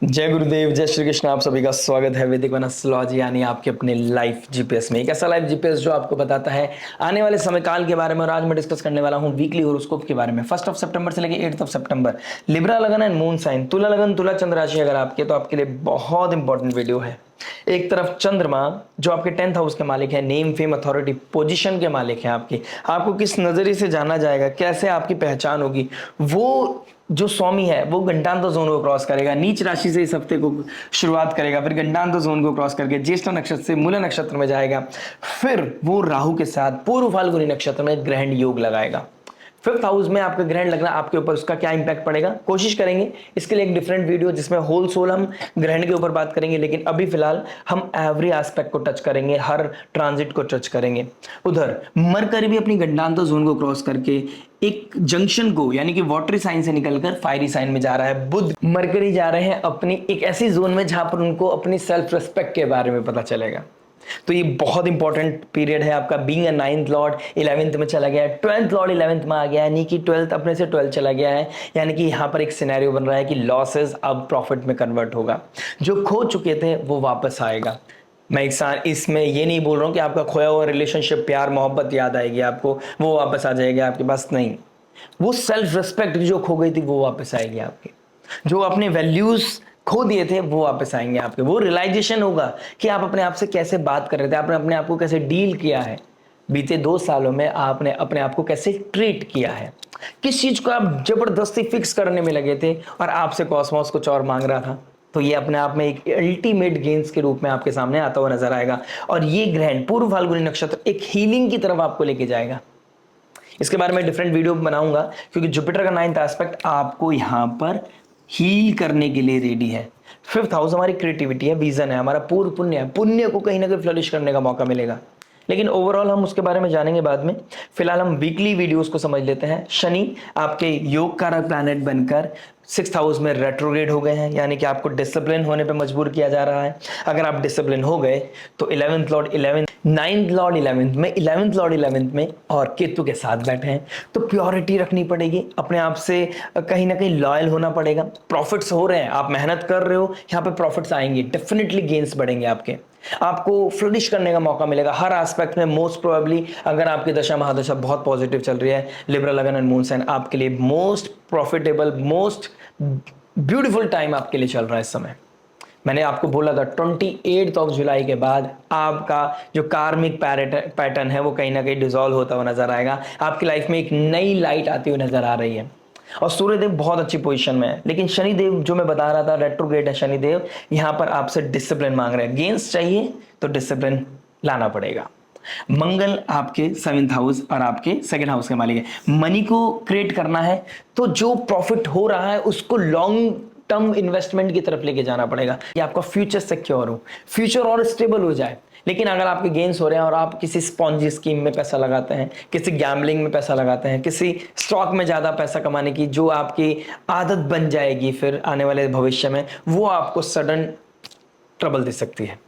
जय गुरुदेव, जय श्री कृष्ण। आप सभी का स्वागत है वैदिक वन एस्ट्रोलॉजी यानी आपके अपने लाइफ जीपीएस में। एक ऐसा लाइफ जीपीएस जो आपको बताता है आने वाले समय काल के बारे में। और आज मैं डिस्कस करने वाला हूं वीकली हॉरोस्कोप के बारे में। 1 सितंबर से लेकर 8 सितंबर। लिब्रा लगन एंड मून साइन, तुला लगन तुला चंद्र राशि अगर आपके, तो आपके लिए बहुत इंपॉर्टेंट वीडियो है। एक तरफ चंद्रमा जो आपके 10th हाउस के मालिक है, नेम फेम अथॉरिटी पोजीशन के मालिक है आपकी। आपको किस नजरिए से जाना जाएगा, कैसे आपकी पहचान होगी, वो जो स्वामी है वो गंडांत जोन को क्रॉस करेगा। नीच राशि से इस हफ्ते को शुरुआत करेगा, फिर गंडांत जोन को क्रॉस करके ज्येष्ठ नक्षत्र से मूल नक्षत्र में जाएगा। फिर वो राहु के साथ पूर्व फाल्गुनी नक्षत्र में ग्रहण योग लगाएगा। 5th हाउस में आपका ग्रहण लगना, आपके ऊपर उसका क्या इंपैक्ट पड़ेगा कोशिश करेंगे इसके लिए एक डिफरेंट वीडियो जिसमें होल सोल हम ग्रहण के ऊपर बात करेंगे। लेकिन अभी फिलहाल हम एवरी एस्पेक्ट को टच करेंगे, हर ट्रांजिट को टच करेंगे। उधर मरकरी भी अपनी गंडांत जोन को क्रॉस करके एक जंक्शन को यानी कि वाटरी साइन से निकलकर फायरी साइन में जा रहा है। बुध मरकरी जा रहे हैं अपनी एक ऐसी जोन में जहां पर उनको अपनी सेल्फ रिस्पेक्ट के बारे में पता चलेगा। तो ये बहुत इंपॉर्टेंट पीरियड है आपका। Being a 9th Lord 11th में चला गया है, 12th लॉर्ड 11th में आ गया है, यानी कि 12th अपने से 12 चला गया है। यानी कि यहाँ पर एक सिनेरियो बन रहा है कि लॉसेस अब प्रॉफिट में कन्वर्ट होगा। जो खो चुके थे वो वापस आएगा। मैं इसमें ये नहीं बोल रहा हूँ कि आपका खोया हुआ रिलेशनशिप, प्यार मोहब्बत याद आएगी आपको, वो वापस आ जाएगी आपके पास, नहीं। वो सेल्फ रिस्पेक्ट जो खो गई थी वो वापस आएगी आपकी। जो अपने वैल्यूज खो दिए थे वो वापस आएंगे आपके। वो रियलाइजेशन होगा कि आप अपने आप से कैसे बात कर रहे थे, आपने अपने आप को कैसे डील किया है, बीते 2 सालों में आपने अपने आप को कैसे ट्रीट किया है, किस चीज को आप जबरदस्ती फिक्स करने में लगे थे और आपसे कॉस्मोस कुछ और मांग रहा था। तो ये अपने आप में एक अल्टीमेट गेन्स के रूप में आपके सामने आता हुआ नजर आएगा। और ये ग्रहण पूर्व फाल्गुनी नक्षत्र एक हीलिंग की तरफ आपको लेके जाएगा। इसके बारे में डिफरेंट वीडियो बनाऊंगा क्योंकि जुपिटर का 9th एस्पेक्ट आपको यहां पर हील करने के लिए रेडी है। 5th हाउस हमारी क्रिएटिविटी है, विजन है, हमारा पूर्व पुण्य है। पुण्य को कहीं ना कहीं फ्लरिश करने का मौका मिलेगा। लेकिन ओवरऑल हम उसके बारे में जानेंगे बाद में। फिलहाल हम वीकली वीडियोस को समझ लेते हैं। शनि आपके योग कारक प्लैनेट बनकर 6th हाउस में रेट्रोग्रेड हो गए हैं, यानी कि आपको डिसिप्लिन होने पे मजबूर किया जा रहा है। अगर आप डिसिप्लिन हो गए तो 11th Lord 11th 9th Lord 11th में 11th लॉर्ड 11th में और केतु के साथ बैठे हैं। तो प्योरिटी रखनी पड़ेगी, अपने आप से कहीं ना कहीं लॉयल होना पड़ेगा। प्रॉफिट्स हो रहे हैं, आप मेहनत कर रहे हो, यहाँ पे प्रॉफिट्स आएंगे, डेफिनेटली गेन्स बढ़ेंगे आपके। आपको फ्लरिश करने का मौका मिलेगा हर एस्पेक्ट में। मोस्ट प्रोबेबली अगर आपकी दशा महादशा बहुत पॉजिटिव चल रही है, लिब्रा लगन एंड मून साइन आपके लिए most profitable, most beautiful time आपके लिए चल रहा है इस समय। मैंने आपको बोला था 28 जुलाई के बाद आपका जो कार्मिक पैटर्न है वो कहीं ना कहीं डिसॉल्व होता हुआ नजर आएगा। आपकी लाइफ में एक नई लाइट आती हुई नजर आ रही है। और सूर्यदेव बहुत अच्छी पोजीशन में है, लेकिन शनिदेव जो मैं बता रहा था रेट्रोग्रेड है शनिदेव, यहां पर आपसे डिसिप्लिन मांग रहे हैं। गेंस चाहिए तो डिसिप्लिन लाना पड़ेगा। मंगल आपके 7th हाउस और आपके 2nd हाउस के मालिक है। मनी को क्रिएट करना है तो जो प्रॉफिट हो रहा है उसको लॉन्ग टर्म इन्वेस्टमेंट की तरफ लेके जाना पड़ेगा कि आपका फ्यूचर सिक्योर हो, फ्यूचर और स्टेबल हो जाए। लेकिन अगर आपके गेन्स हो रहे हैं और आप किसी स्पॉन्जी स्कीम में पैसा लगाते हैं, किसी गैम्बलिंग में पैसा लगाते हैं, किसी स्टॉक में ज्यादा पैसा कमाने की जो आपकी आदत बन जाएगी फिर आने वाले भविष्य में, वो आपको सडन ट्रबल दे सकती है।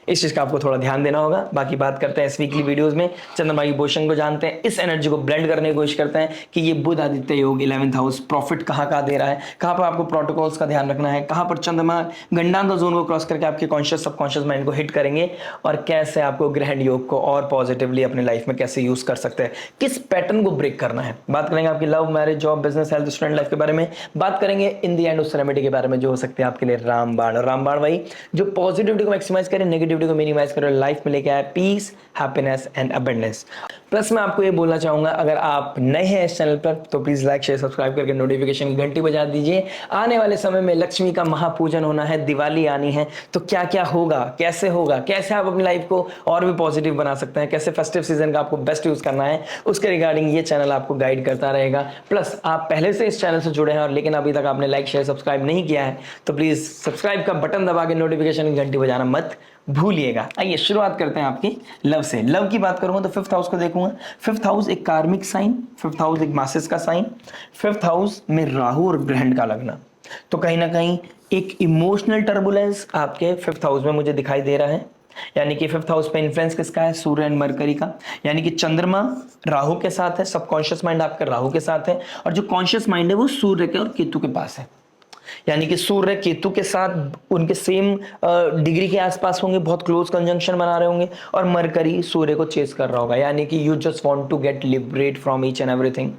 इस चीज का आपको थोड़ा ध्यान देना होगा। बाकी बात करते हैं इस वीकली वीडियोस में, चंद्रमा की पोजीशन को जानते हैं, इस एनर्जी को ब्लेंड करने की कोशिश करते हैं कि ये बुध आदित्य योग 11th हाउस प्रॉफिट कहाँ दे रहा है, कहाँ पर आपको प्रोटोकॉल्स का ध्यान रखना है, कहाँ पर चंद्रमा गंडांत जोन को क्रॉस करके आपके कॉन्शियस सबकॉन्शियस माइंड को हिट करेंगे, और कैसे आपको ग्रहण योग को और पॉजिटिवली अपने लाइफ में कैसे यूज कर सकते हैं, किस पैटर्न को ब्रेक करना है। बात करेंगे आपकी love, marriage, job, business, health, student life के बारे में। बात करेंगे इन दी एंड उस रेमेडी के बारे में जो हो सकते हैं आपके लिए रामबाण। रामबाण वही जो पॉजिटिविटी को मैक्सिमाइज करे, नेगेटिविटी को मिनिमाइज करे, लाइफ में लेके आए peace, happiness and abundance. Plus मैं आपको ये बोलना चाहूंगा, अगर आप नए हैं इस चैनल पर तो प्लीज लाइक शेयर सब्सक्राइब करके नोटिफिकेशन की घंटी बजा दीजिए। आने वाले समय में लक्ष्मी का महापूजन होना है, दिवाली आनी है, तो क्या क्या होगा, कैसे आप अपनी लाइफ को और भी पॉजिटिव बना सकते हैं, कैसे फेस्टिव सीजन का आपको बेस्ट यूज करना है, उसके रिगार्डिंग ये चैनल आपको गाइड करता रहेगा। प्लस आप पहले से इस चैनल से जुड़े हैं और लेकिन अभी तक आपने लाइक शेयर सब्सक्राइब नहीं किया है तो प्लीज सब्सक्राइब का बटन दबा के नोटिफिकेशन की घंटी बजाना मत भूलिएगा। आइए शुरुआत करते हैं आपकी लव से। लव की बात करूंगा तो 5th हाउस को देखूंगा। 5th हाउस एक कार्मिक साइन, 5th हाउस एक मासिस का साइन, 5th हाउस में राहु और ग्रहण का लगना, तो कहीं ना कहीं एक इमोशनल टर्बुलेंस आपके 5th हाउस में मुझे दिखाई दे रहा है। यानी कि 5th हाउस पे इन्फ्लुएंस किसका है, सूर्य एंड मरकरी का। यानी कि चंद्रमा राहु के साथ है, सबकॉन्शियस माइंड आपका राहु के साथ है, और जो कॉन्शियस माइंड है वो सूर्य के और केतु के पास है। यानी कि सूर्य केतु के साथ उनके सेम डिग्री के आसपास होंगे, बहुत क्लोज कंजंक्शन बना रहे होंगे, और मरकरी सूर्य को चेस कर रहा होगा। यानी कि you just want to get liberate from each and everything,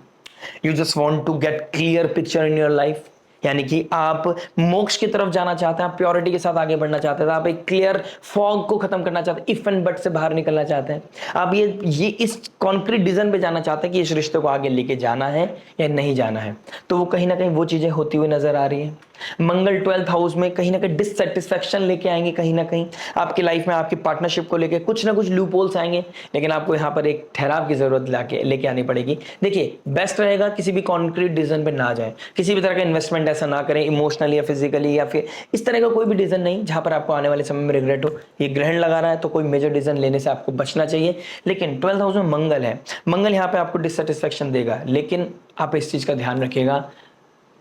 you just want to get clear picture in your life. यानी कि आप मोक्ष की तरफ जाना चाहते हैं, आप प्योरिटी के साथ आगे बढ़ना चाहते हैं, आप एक क्लियर फॉग को खत्म करना चाहते हैं, इफ एंड बट से बाहर निकलना चाहते हैं, आप ये इस कॉन्क्रीट डिसीजन पे जाना चाहते हैं कि इस रिश्ते को आगे लेके जाना है या नहीं जाना है। तो वो कहीं ना कहीं वो चीजें होती हुई नजर आ रही है। मंगल 12th हाउस में कहीं ना कहीं डिससेटिस्फैक्शन लेके आएंगे, कहीं ना कहीं आपकी लाइफ में आपकी पार्टनरशिप को लेके कुछ ना कुछ लूप होल्स आएंगे, लेकिन आपको यहाँ पर एक ठहराव की जरूरत लेके आनी पड़ेगी। देखिए, बेस्ट रहेगा किसी भी कॉन्क्रीट डिसीजन पे ना जाए, किसी भी तरह का इन्वेस्टमेंट ऐसा ना करें इमोशनली या फिजिकली, या फिर इस तरह का कोई भी डिसीजन नहीं जहां पर आपको आने वाले समय में रिग्रेट हो। ये ग्रहण लगा रहा है तो कोई मेजर डिसीजन लेने से आपको बचना चाहिए। लेकिन 12th हाउस में मंगल है, मंगल यहाँ पे आपको डिससेटिस्फैक्शन देगा, लेकिन आप इस चीज का ध्यान रखिएगा,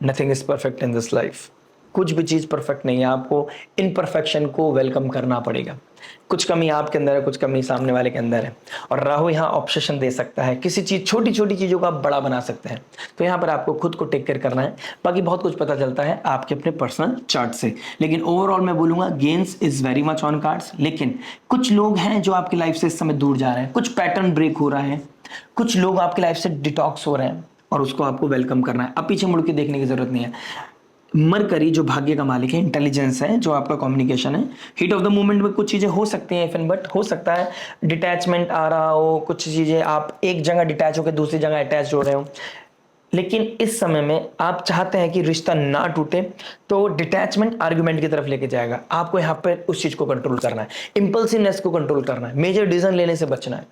nothing is perfect in this life. कुछ भी चीज परफेक्ट नहीं है, आपको इनपरफेक्शन को वेलकम करना पड़ेगा। कुछ कमी आपके अंदर है, कुछ कमी सामने वाले के अंदर है, और राहु यहाँ ऑब्सेशन दे सकता है, किसी चीज छोटी छोटी चीजों को आप बड़ा बना सकते हैं। तो यहाँ पर आपको खुद को टेक केयर करना है। बाकी बहुत कुछ पता चलता है आपके अपने पर्सनल चार्ट से, लेकिन ओवरऑल मैं बोलूंगा gains is very much on cards. लेकिन कुछ लोग हैं जो आपकी लाइफ से इस समय दूर जा रहे हैं, कुछ पैटर्न ब्रेक हो रहा है, कुछ लोग आपकी लाइफ से डिटॉक्स हो रहे हैं, और उसको आपको वेलकम करना है। अब पीछे मुड़ के देखने की जरूरत नहीं है। मरकरी जो भाग्य का मालिक है, इंटेलिजेंस है, जो आपका कम्युनिकेशन है, हीट ऑफ द मोमेंट में कुछ चीजें हो सकती हैं, इफ बट हो सकता है डिटैचमेंट आ रहा हो, कुछ चीजें आप एक जगह डिटैच होकर दूसरी जगह अटैच हो रहे हो। लेकिन इस समय में आप चाहते हैं कि रिश्ता ना टूटे, तो डिटैचमेंट आर्गुमेंट की तरफ लेके जाएगा। आपको यहाँ पे उस चीज को कंट्रोल करना है, इंपल्सिवनेस को कंट्रोल करना है, मेजर डिसीजन लेने से बचना है।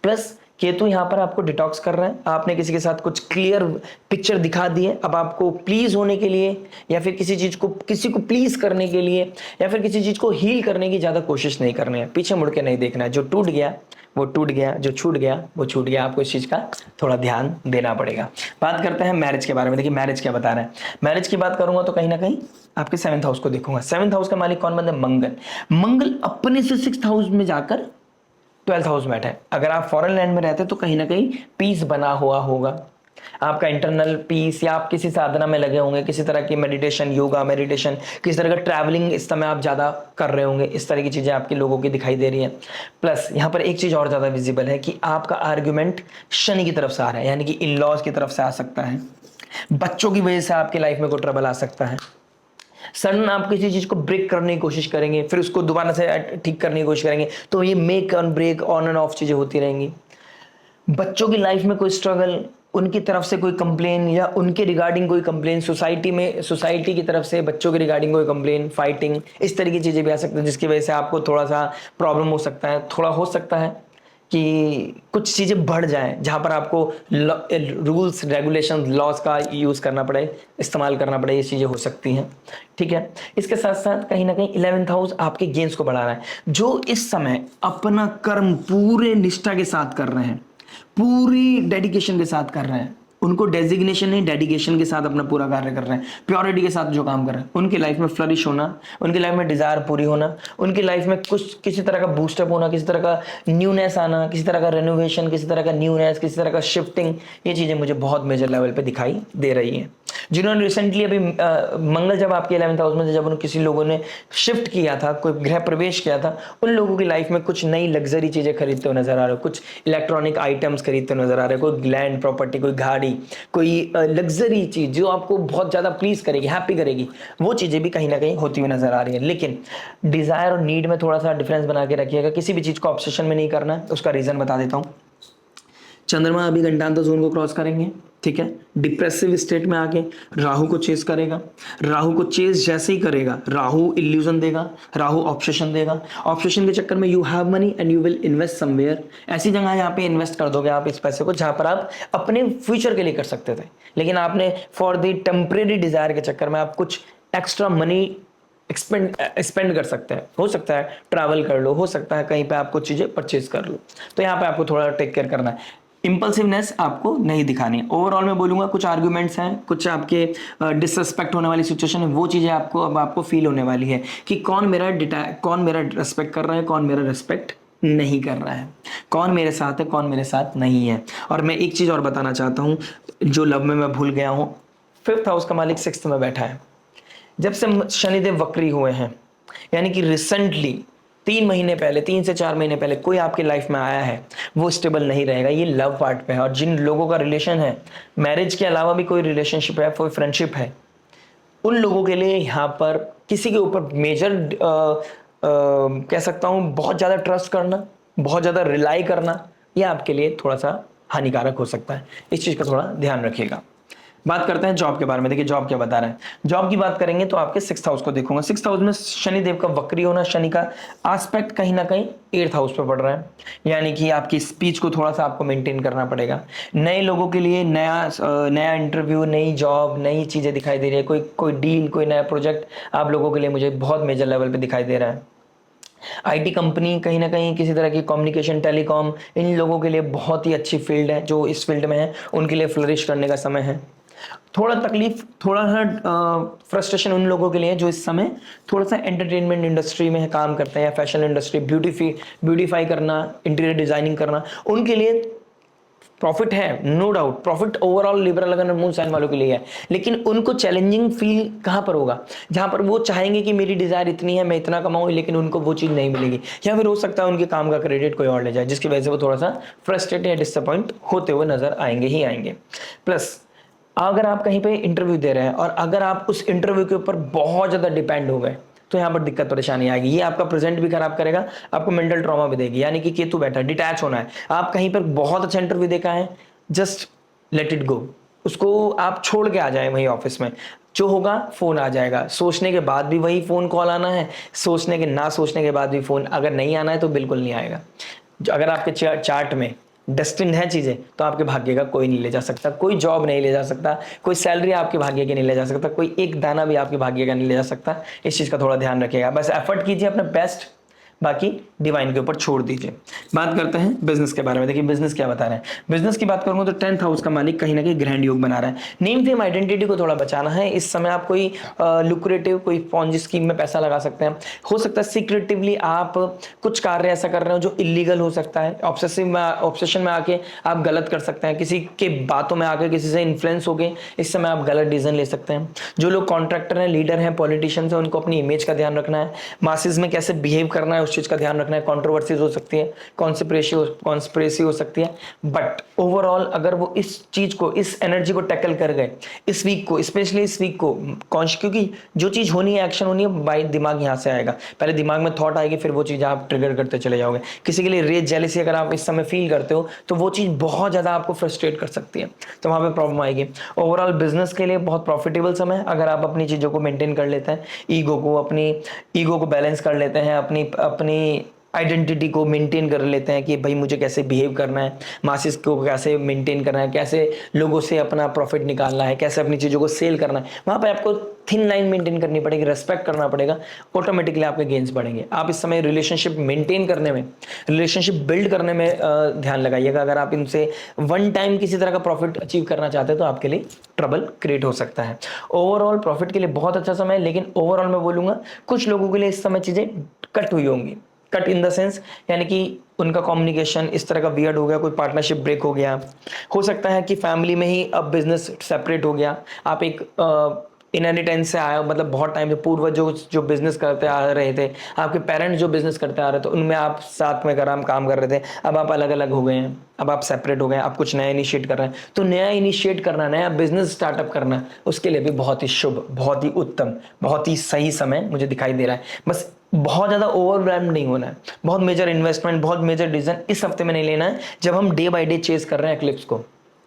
प्लस केतु यहाँ पर आपको डिटॉक्स कर रहा है। आपने किसी के साथ कुछ क्लियर पिक्चर दिखा दी है, अब आपको प्लीज होने के लिए, या फिर किसी को प्लीज करने के लिए, या फिर किसी चीज को हील करने की ज्यादा कोशिश नहीं करनी है। पीछे मुड़ के नहीं देखना है, जो टूट गया वो टूट गया, जो छूट गया वो छूट गया। आपको इस चीज का थोड़ा ध्यान देना पड़ेगा। बात करते हैं मैरिज के बारे में। देखिए, मैरिज क्या बता रहे हैं। मैरिज की बात करूंगा तो कहीं ना कहीं आपके 7th हाउस को देखूंगा। 7th हाउस का मालिक कौन बनता है? मंगल। मंगल अपने से 6th हाउस में जाकर 12th हाउस में बैठा है। अगर आप फॉरेन लैंड में रहते हैं तो कहीं ना कहीं पीस बना हुआ होगा, आपका इंटरनल पीस, या आप किसी साधना में लगे होंगे, किसी तरह की मेडिटेशन, योगा मेडिटेशन, किसी तरह का ट्रैवलिंग इस समय आप ज्यादा कर रहे होंगे। इस तरह की चीजें आपके लोगों की दिखाई दे रही है। प्लस यहाँ पर एक चीज और ज्यादा विजिबल है कि आपका आर्ग्यूमेंट शनि की तरफ से आ रहा है, यानी कि इन लॉज की तरफ से आ सकता है। बच्चों की वजह से आपकी लाइफ में कोई ट्रबल आ सकता है। सडन आप किसी चीज को ब्रेक करने की कोशिश करेंगे, फिर उसको दोबारा से ठीक करने की कोशिश करेंगे, तो ये make and break, on and off चीजें होती रहेंगी। बच्चों की लाइफ में कोई स्ट्रगल, उनकी तरफ से कोई कंप्लेन, या उनके रिगार्डिंग कोई कंप्लेन, सोसाइटी की तरफ से बच्चों के रिगार्डिंग कोई कंप्लेन, फाइटिंग, इस तरह की चीजें भी आ सकती हैं, जिसकी वजह से आपको थोड़ा सा प्रॉब्लम हो सकता है। थोड़ा हो सकता है कि कुछ चीजें बढ़ जाएं, जहां पर आपको रूल्स रेगुलेशन लॉज का यूज करना पड़े, इस्तेमाल करना पड़े, ये चीजें हो सकती हैं। ठीक है, इसके साथ साथ कहीं ना कहीं 11th हाउस आपके गेन्स को बढ़ा रहा है। जो इस समय अपना कर्म पूरे निष्ठा के साथ कर रहे हैं, पूरी डेडिकेशन के साथ कर रहे हैं, उनको डेजिग्नेशन नहीं, डेडिकेशन के साथ अपना पूरा कार्य कर रहे हैं, प्योरिटी के साथ जो काम कर रहे हैं, उनकी लाइफ में फ्लरिश होना, उनकी लाइफ में डिजायर पूरी होना, उनकी लाइफ में कुछ किसी तरह का बूस्टअप होना, किसी तरह का न्यूनेस आना, किसी तरह का रेनोवेशन, किसी तरह का न्यूनेस, किसी तरह का शिफ्टिंग, ये चीजें मुझे बहुत मेजर लेवल पे दिखाई दे रही हैं। जिन्होंने रिसेंटली अभी मंगल जब आपके 11th हाउस में, जब उन किसी लोगों ने शिफ्ट किया था, कोई गृह प्रवेश किया था, उन लोगों की लाइफ में कुछ नई लग्जरी चीजें खरीदते हुए नजर आ रहे हो, कुछ इलेक्ट्रॉनिक आइटम्स खरीदते हुए नजर आ रहे हो, कोई लैंड प्रॉपर्टी, कोई गाड़ी, कोई लग्जरी चीज जो आपको बहुत ज्यादा प्लीज करेगी, हैप्पी करेगी, वो चीजें भी कहीं ना कहीं होती हुई नजर आ रही है। लेकिन डिजायर और नीड में थोड़ा सा डिफरेंस बना के रखिएगा, किसी भी चीज को ऑब्सेशन में नहीं करना है। उसका रीजन बता देता हूं। चंद्रमा अभी घंटांतर जोन को क्रॉस करेंगे, ठीक है, डिप्रेसिव स्टेट में आके राहु को चेस करेगा। राहु को चेस जैसे ही करेगा, राहु इल्यूजन देगा, राहु ऑब्सेशन देगा। ऑब्सेशन के चक्कर में you have money and you will invest somewhere, ऐसी जगह यहाँ पे इन्वेस्ट कर दोगे आप इस पैसे को जहां पर आप अपने फ्यूचर के लिए कर सकते थे, लेकिन आपने फॉर द टेम्परेरी डिजायर के चक्कर में आप कुछ एक्स्ट्रा मनी स्पेंड कर सकते हैं। हो सकता है ट्रैवल कर लो, हो सकता है कहीं पे आप कुछ चीजें परचेज कर लो, तो यहाँ पे आपको थोड़ा टेक केयर करना है। इंपल्सिवनेस आपको नहीं दिखानी है। ओवरऑल मैं बोलूंगा कुछ आर्गुमेंट्स हैं, कुछ आपके डिसरिस्पेक्ट होने वाली सिचुएशन है, वो चीजें आपको फील होने वाली है कि कौन मेरा रेस्पेक्ट कर रहा है, कौन मेरा रेस्पेक्ट नहीं कर रहा है, कौन मेरे साथ है, कौन मेरे साथ नहीं है। और मैं एक चीज और बताना चाहता हूं जो लव में मैं भूल गया हूं। 5th हाउस का मालिक 6th में बैठा है। जब से शनिदेव वक्री हुए हैं, यानी कि रिसेंटली 3 महीने पहले, 3 से 4 महीने पहले कोई आपकी लाइफ में आया है, वो स्टेबल नहीं रहेगा। ये लव पार्ट पे है। और जिन लोगों का रिलेशन है, मैरिज के अलावा भी कोई रिलेशनशिप है, कोई फ्रेंडशिप है, उन लोगों के लिए यहाँ पर किसी के ऊपर मेजर कह सकता हूँ बहुत ज़्यादा ट्रस्ट करना, बहुत ज़्यादा रिलाई करना, ये आपके लिए थोड़ा सा हानिकारक हो सकता है। इस चीज़ का थोड़ा ध्यान रखिएगा। बात करते हैं जॉब के बारे में। देखिए जॉब क्या बता रहे हैं। जॉब की बात करेंगे तो आपके 6th हाउस को देखूंगा। 6th हाउस में शनि देव का वक्री होना, शनि का एस्पेक्ट कहीं ना कहीं 8th हाउस पे पड़ रहा है, यानी कि आपकी स्पीच को थोड़ा सा आपको मेंटेन करना पड़ेगा। नए लोगों के लिए नया इंटरव्यू, नई जॉब, नई चीजें दिखाई दे रही है। कोई डील, कोई नया प्रोजेक्ट आप लोगों के लिए मुझे बहुत मेजर लेवल पे दिखाई दे रहा है। आईटी कंपनी कहीं ना कहीं किसी तरह की कम्युनिकेशन, टेलीकॉम, इन लोगों के लिए बहुत ही अच्छी फील्ड है। जो इस फील्ड में है उनके लिए फ्लरिश करने का समय है। थोड़ा तकलीफ, थोड़ा सा फ्रस्ट्रेशन उन लोगों के लिए जो इस समय थोड़ा सा एंटरटेनमेंट इंडस्ट्री में काम करते हैं, या फैशन इंडस्ट्री, ब्यूटीफाई करना, इंटीरियर डिजाइनिंग करना, उनके लिए प्रॉफिट है, no doubt. Profit overall liberal अगर मून साइन वालों के लिए है, लेकिन उनको चैलेंजिंग फील कहां पर होगा, जहां पर वो चाहेंगे कि मेरी डिजायर इतनी है, मैं इतना कमाऊं, लेकिन उनको वो चीज नहीं मिलेगी। या फिर हो सकता है उनके काम का क्रेडिट कोई और ले जाए, जिसकी वजह से वो थोड़ा सा फ्रस्ट्रेटेड या डिसअपॉइंट होते हुए नजर आएंगे ही आएंगे। प्लस अगर आप कहीं पे इंटरव्यू दे रहे हैं और अगर आप उस इंटरव्यू के ऊपर बहुत ज्यादा डिपेंड हो गए, तो यहाँ पर दिक्कत परेशानी आएगी। ये आपका प्रेजेंट भी खराब करेगा, आपको मेंटल ट्रॉमा भी देगी। यानी कि केतु बैठा, डिटैच होना है। आप कहीं पर बहुत अच्छा इंटरव्यू देखा है, जस्ट लेट इट गो, उसको आप छोड़ के आ जाए वही ऑफिस में। जो होगा फोन आ जाएगा, सोचने के बाद भी वही फोन कॉल आना है, सोचने के ना सोचने के बाद भी फोन, अगर नहीं आना है तो बिल्कुल नहीं आएगा। अगर आपके चार्ट में डेस्टिन है चीजें, तो आपके भाग्य का कोई नहीं ले जा सकता, कोई जॉब नहीं ले जा सकता, कोई सैलरी आपके भाग्य की नहीं ले जा सकता, कोई एक दाना भी आपके भाग्य का नहीं ले जा सकता। इस चीज का थोड़ा ध्यान रखिएगा। बस एफर्ट कीजिए अपना बेस्ट, बाकी डिवाइन के ऊपर छोड़ दीजिए। बात करते हैं बिजनेस के बारे में। देखिए बिजनेस क्या बता रहे हैं। बिजनेस की बात करूंगा तो 10th हाउस का मालिक कहीं ना कहीं ग्रैंड योग बना रहा है। नेम फेम आइडेंटिटी को थोड़ा बचाना है इस समय। आप कोई लुक्रेटिव, कोई पॉन्जी स्कीम में पैसा लगा सकते हैं। हो सकता है सीक्रेटिवली आप कुछ कार्य ऐसा कर रहे हो जो इलीगल हो सकता है। ऑब्सेशन में आके आप गलत कर सकते हैं, किसी के बातों में आके किसी से इन्फ्लुएंस हो गए, इस समय आप गलत डिसीजन ले सकते हैं। जो लोग कॉन्ट्रैक्टर हैं, लीडर हैं, पॉलिटिशियंस हैं, उनको अपनी इमेज का ध्यान रखना है। मासेस में कैसे बिहेव करना है उस चीज का ध्यान रखना है। कंट्रोवर्सीज हो सकती है, कॉन्स्पिरेसी हो सकती है, बट ओवरऑल अगर वो इस चीज को, इस एनर्जी को टैकल कर गए इस वीक को, स्पेशली इस वीक को, क्योंकि जो चीज होनी है, एक्शन होनी है, बाय दिमाग यहां से आएगा। पहले दिमाग में थॉट आएगी, फिर वो चीज आप ट्रिगर करते चले जाओगे। किसी के लिए रेज, जेलसी अगर आप इस समय फील करते हो, तो वो चीज बहुत ज्यादा आपको फ्रस्ट्रेट कर सकती है, तो वहां पे प्रॉब्लम आएगी। ओवरऑल बिजनेस के लिए बहुत प्रॉफिटेबल समय, अगर आप अपनी चीजों को मेंटेन कर लेते हैं, अपनी ईगो को बैलेंस कर लेते हैं, अपनी आइडेंटिटी को मेंटेन कर लेते हैं कि भाई मुझे कैसे बिहेव करना है, मासिस को कैसे मेंटेन करना है, कैसे लोगों से अपना प्रॉफिट निकालना है, कैसे अपनी चीज़ों को सेल करना है, वहाँ पे आपको थिन लाइन मेंटेन करनी पड़ेगी, रेस्पेक्ट करना पड़ेगा। ऑटोमेटिकली आपके गेन्स बढ़ेंगे। आप इस समय रिलेशनशिप मेंटेन करने में, रिलेशनशिप बिल्ड करने में ध्यान लगाइएगा। अगर आप इनसे वन टाइम किसी तरह का प्रॉफिट अचीव करना चाहते हैं तो आपके लिए ट्रबल क्रिएट हो सकता है। ओवरऑल प्रॉफिट के लिए बहुत अच्छा समय है, लेकिन ओवरऑल मैं बोलूंगा कुछ लोगों के लिए इस समय चीज़ें कट हुई होंगी। कट इन द सेंस, यानी कि उनका कम्युनिकेशन इस तरह का वियर्ड हो गया, कोई पार्टनरशिप ब्रेक हो गया। हो सकता है कि फैमिली में ही अब बिजनेस सेपरेट हो गया। आप एक इनहेरिटेंस से आया, मतलब बहुत टाइम से पूर्वज जो बिजनेस करते आ रहे थे, आपके पेरेंट्स जो बिजनेस करते आ रहे थे, उनमें आप साथ में काम कर रहे थे। अब आप अलग अलग हो गए हैं, अब आप सेपरेट हो गए हैं, आप कुछ नया इनिशिएट कर रहे हैं। तो नया इनिशिएट करना, नया बिजनेस स्टार्टअप करना, उसके लिए भी बहुत ही शुभ, बहुत ही उत्तम, बहुत ही सही समय मुझे दिखाई दे रहा है। बस बहुत ज्यादा ओवरवेल्म नहीं होना है, बहुत मेजर इन्वेस्टमेंट, बहुत मेजर डिसीजन इस हफ्ते में नहीं लेना है। जब हम डे बाय डे चेस कर रहे हैं एक्लिप्स को,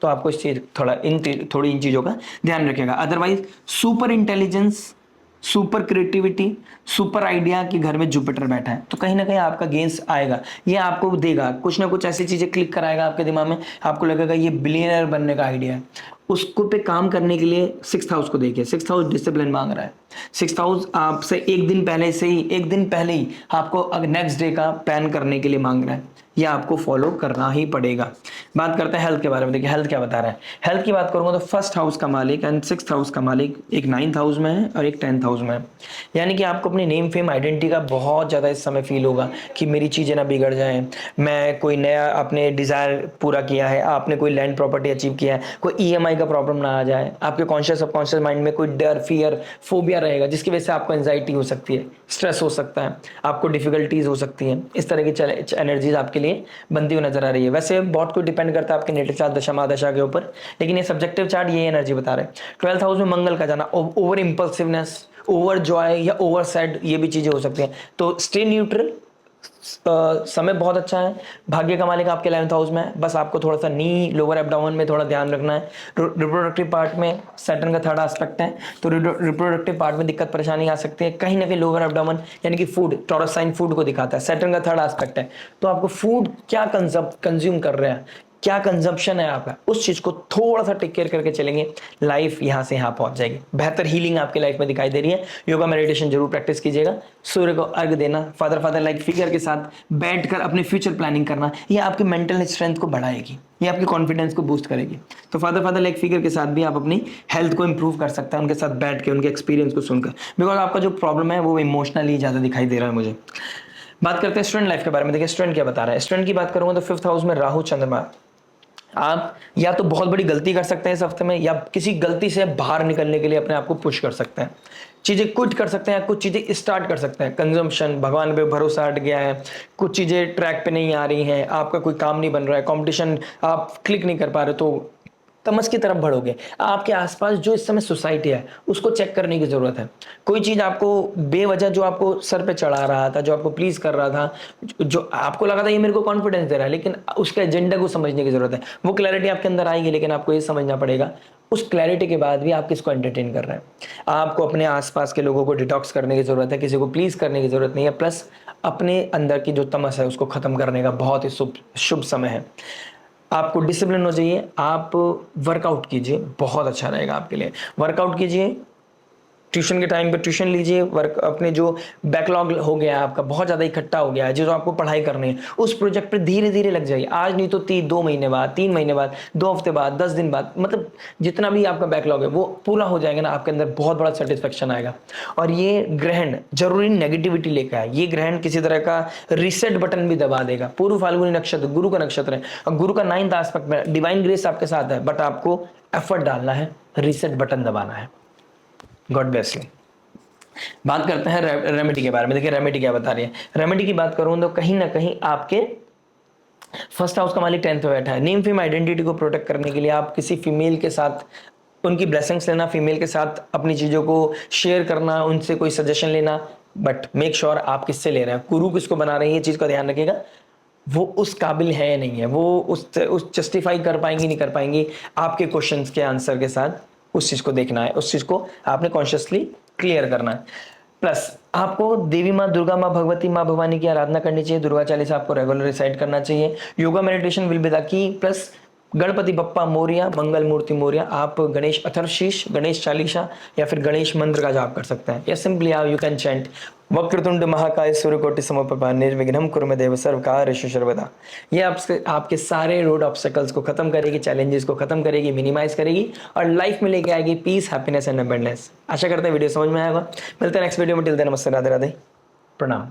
तो आपको इस चीज थोड़ी इन चीजों का ध्यान रखिएगा। Otherwise super intelligence, super creativity, super idea के घर में जुपिटर बैठा है, तो कहीं ना कहीं आपका गेंस आएगा। ये आपको देगा कुछ ना कुछ ऐसी चीजें क्लिक कराएगा आपके दिमाग में, आपको लगेगा ये बिलियनर बनने का आइडिया है। उसको पे काम करने के लिए 6th हाउस को देखिए। 6th हाउस डिसिप्लिन मांग रहा है। 6th हाउस आपसे एक दिन पहले ही आपको नेक्स्ट डे का प्लान करने के लिए मांग रहा है। ये आपको फॉलो करना ही पड़ेगा। बात करते हैं हेल्थ के बारे में। देखिए हेल्थ क्या बता रहा है। हेल्थ की बात करूंगा तो फर्स्ट हाउस का मालिक एंड सिक्स्थ हाउस का मालिक एक 9th हाउस में है और एक 10th हाउस में है। यानी कि आपको अपनी नेम फेम आइडेंटिटी का बहुत ज़्यादा इस समय फील होगा कि मेरी चीज़ें ना बिगड़ जाएं, मैं कोई नया अपने डिज़ायर पूरा किया है, आपने कोई लैंड प्रॉपर्टी अचीव किया है, कोई ईएमआई का प्रॉब्लम ना आ जाए, आपके कॉन्शियस सबकॉन्शियस माइंड में कोई डर, फियर, फोबिया रहेगा जिसकी वजह से आपको एंजाइटी हो सकती है, स्ट्रेस हो सकता है, आपको डिफिकल्टीज हो सकती हैं। इस तरह की एनर्जीज आपके लिए बनती हुई नजर आ रही है। वैसे बहुत कुछ डिपेंड करता है आपके नेटिव चार्ट दशा महादशा के ऊपर, लेकिन ये सब्जेक्टिव चार्ट ये एनर्जी बता रहे हैं। 12th हाउस में मंगल का जाना, ओवर इंपल्सिवनेस, ओवर जॉय या ओवर सैड, ये भी चीजें हो सकती हैं। तो स्टे न्यूट्रल, समय बहुत अच्छा है। भाग्य का मालिक आपके 11th हाउस में है, बस आपको थोड़ा सा नी लोअर एब्डोमेन में थोड़ा ध्यान रखना है। रिप्रोडक्टिव पार्ट में सैटर्न का थर्ड एस्पेक्ट है, तो रिप्रोडक्टिव पार्ट में दिक्कत परेशानी आ सकती है। कहीं ना कहीं लोअर एब्डोमेन यानी कि फूड, टॉरस साइन फूड को दिखाता है, सैटर्न का थर्ड एस्पेक्ट है। तो आपको फूड क्या कंज्यूम कर रहे हैं, क्या कंजम्पशन है आपका, उस चीज को थोड़ा सा टेक केयर करके चलेंगे, लाइफ यहां से यहां पहुंच जाएगी। बेहतर हीलिंग आपकी लाइफ में दिखाई दे रही है। योगा मेडिटेशन जरूर प्रैक्टिस कीजिएगा। सूर्य को अर्घ देना, फादर लाइक फिगर के साथ बैठकर अपने फ्यूचर प्लानिंग करना, ये आपकी मेंटल स्ट्रेंथ को बढ़ाएगी, ये आपके कॉन्फिडेंस को बूस्ट करेगी। तो फादर लाइक फिगर के साथ भी आप अपनी हेल्थ को इंप्रूव कर सकते हैं, उनके साथ बैठ के उनके एक्सपीरियंस को सुनकर, बिकॉज आपका जो प्रॉब्लम है वो इमोशनली ज्यादा दिखाई दे रहा है मुझे। बात करते हैं स्टूडेंट लाइफ के बारे में। देखिए स्टूडेंट क्या बता रहा है। स्टूडेंट की बात करूंगा तो 5th हाउस में राहु चंद्रमा। आप या तो बहुत बड़ी गलती कर सकते हैं इस हफ्ते में, या किसी गलती से बाहर निकलने के लिए अपने आप को पुश कर सकते हैं, चीजें क्विट कर सकते हैं, कुछ चीजें स्टार्ट कर सकते हैं। कंजम्पशन, भगवान पे भरोसा हट गया है, कुछ चीजें ट्रैक पे नहीं आ रही हैं, आपका कोई काम नहीं बन रहा है, कंपटीशन आप क्लिक नहीं कर पा रहे, तो तमस की तरफ बढ़ोगे। आपके आसपास जो इस समय सोसाइटी है उसको चेक करने की जरूरत है। कोई चीज आपको बेवजह जो आपको सर पे चढ़ा रहा था, जो आपको प्लीज कर रहा था, जो आपको लगा था ये मेरे को कॉन्फिडेंस दे रहा है, लेकिन उसके एजेंडा को समझने की जरूरत है। वो क्लैरिटी आपके अंदर आएगी, लेकिन आपको ये समझना पड़ेगा उस क्लैरिटी के बाद भी आप किसको एंटरटेन कर रहे हैं। आपको अपने आसपास के लोगों को डिटॉक्स करने की जरूरत है, किसी को प्लीज करने की जरूरत नहीं है। प्लस अपने अंदर की जो तमस है उसको खत्म करने का बहुत ही शुभ समय है। आपको डिसिप्लिन हो चाहिए, आप वर्कआउट कीजिए, बहुत अच्छा रहेगा आपके लिए। वर्कआउट कीजिए, ट्यूशन के टाइम पे ट्यूशन लीजिए, वर्क अपने जो बैकलॉग हो गया है आपका, बहुत ज़्यादा इकट्ठा हो गया है, जो आपको पढ़ाई करनी है, उस प्रोजेक्ट पे धीरे धीरे लग जाइए। आज नहीं तो 2 महीने बाद, 3 महीने बाद, 2 हफ्ते बाद, 10 दिन बाद, मतलब जितना भी आपका बैकलॉग है वो पूरा हो जाएगा ना, आपके अंदर बहुत बड़ा सेटिस्फेक्शन आएगा। और ये ग्रहण जरूरी नेगेटिविटी लेकर आए, ये ग्रहण किसी तरह का रिसेट बटन भी दबा देगा। पूर्व फाल्गुनी नक्षत्र गुरु का नक्षत्र है, और गुरु का 9th एस्पेक्ट में डिवाइन ग्रेस आपके साथ है, बट आपको एफर्ट डालना है, रिसेट बटन दबाना है। God bless you. बात करते हैं रेमेडी के बारे में। देखिए रेमेडी क्या बता रही है। रेमेडी की बात करूं तो कहीं ना कहीं आपके फर्स्ट हाउस का मालिक 10th में बैठा है। नेम फेम आइडेंटिटी को प्रोटेक्ट करने के लिए आप किसी फीमेल के साथ उनकी ब्लेसिंग्स लेना, फीमेल के साथ अपनी चीजों को शेयर करना, उनसे कोई सजेशन लेना, बट मेक श्योर आप किससे ले रहे हैं, गुरु किसको बना रहे हैं, ये चीज का ध्यान रखिएगा। वो उस काबिल है या नहीं है, वो उस जस्टिफाई कर पाएंगी नहीं कर पाएंगी आपके क्वेश्चंस के आंसर के साथ, उस चीज को देखना है, उस चीज को आपने कॉन्शियसली क्लियर करना है। प्लस आपको देवी माँ दुर्गा, माँ भगवती, माँ भवानी की आराधना करनी चाहिए। दुर्गा चालीसा आपको रेगुलर रिसाइट करना चाहिए। Yoga meditation will be the key. Plus Ganpati Bappa Morya, Mangal Murti Morya. आप गणेश अथर्वशीष, गणेश चालीसा या फिर गणेश मंत्र का जाप कर सकते हैं, या सिंपली यू कैन चैंट वक्रतुंड महाकाय सूर्यकोटि समप्रभा निर्विघ्नं कुरु मे देव सर्वकार्येषु सर्वदा। ये आपके सारे रोड ऑब्स्टेकल्स को खत्म करेगी, चैलेंजेस को खत्म करेगी, मिनिमाइज करेगी, और लाइफ में लेके आएगी पीस, हैप्पीनेस एंड अबंडेंस। आशा करते हैं वीडियो समझ में आएगा। मिलते हैं नेक्स्ट वीडियो में। टिल देन नमस्ते, राधे राधे, प्रणाम।